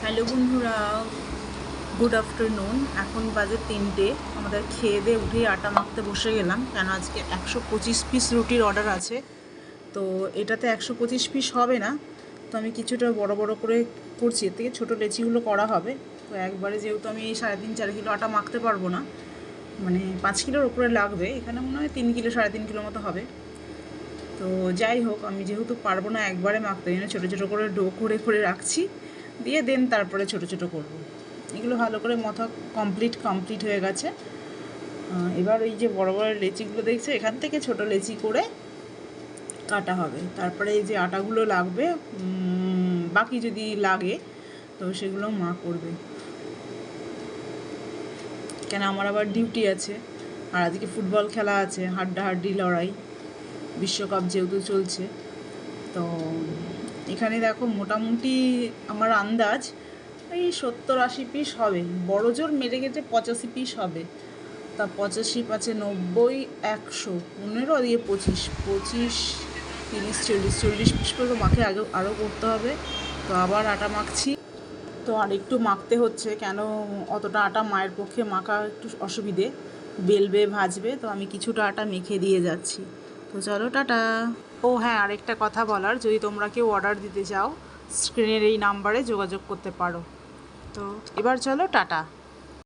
Hello বন্ধুরা, good afternoon. এখন বাজে 3টে। আমাদের খেয়ে দিয়ে উঠেই আটা মাখতে বসে গেলাম, কেন আজকে 125 পিস রুটির অর্ডার আছে। তো এটাতে 125 পিস হবে না, তো আমি কিছুটা বড় বড় করে করছি। এর থেকে ছোটো লেচিগুলো করা হবে। তো একবারে যেহেতু আমি এই 3.5-4 কিলো আটা মাখতে পারবো না, মানে 5 কিলোর উপরে লাগবে। এখানে মনে হয় 3 কিলো 3.5 কিলো মতো হবে। তো যাই হোক, আমি যেহেতু পারবো না একবারে মাখতে, জন্য ছোটো ছোটো করে ডো করে করে রাখছি, দিয়ে দেন তারপরে ছোটো ছোটো করবো। এগুলো ভালো করে মাথা কমপ্লিট হয়ে গেছে। এবার এই যে বড় বড় লেচিগুলো দেখছে, এখান থেকে ছোট লেচি করে কাটা হবে। তারপরে এই যে আটাগুলো লাগবে, বাকি যদি লাগে তো সেগুলো মা করবে, কেন আমার আবার ডিউটি আছে। আর আজকে ফুটবল খেলা আছে, হাড্ডাহাড্ডি লড়াই, বিশ্বকাপ যেহেতু চলছে। তো এখানে দেখো মোটামুটি আমার আন্দাজ এই 70-80 পিস হবে, বড় জোর মেরে গেছে 85 পিস হবে। তা 85 5 90 100 15 দিয়ে 25 25 30 40 পিস করে মাখে আরও করতে হবে। তো আবার আটা মাখছি, তো আর একটু মাখতে হচ্ছে, কেন অতটা আটা মায়ের পক্ষে মাখা একটু অসুবিধে, বেলবে ভাজবে। তো আমি কিছুটা আটা মেখে দিয়ে যাচ্ছি। তো চলো টাটা। ও হ্যাঁ, আরেকটা কথা বলার, যদি তোমরা কেউ অর্ডার দিতে চাও, স্ক্রিনের এই নাম্বারে যোগাযোগ করতে পারো। তো এবার চলো টাটা।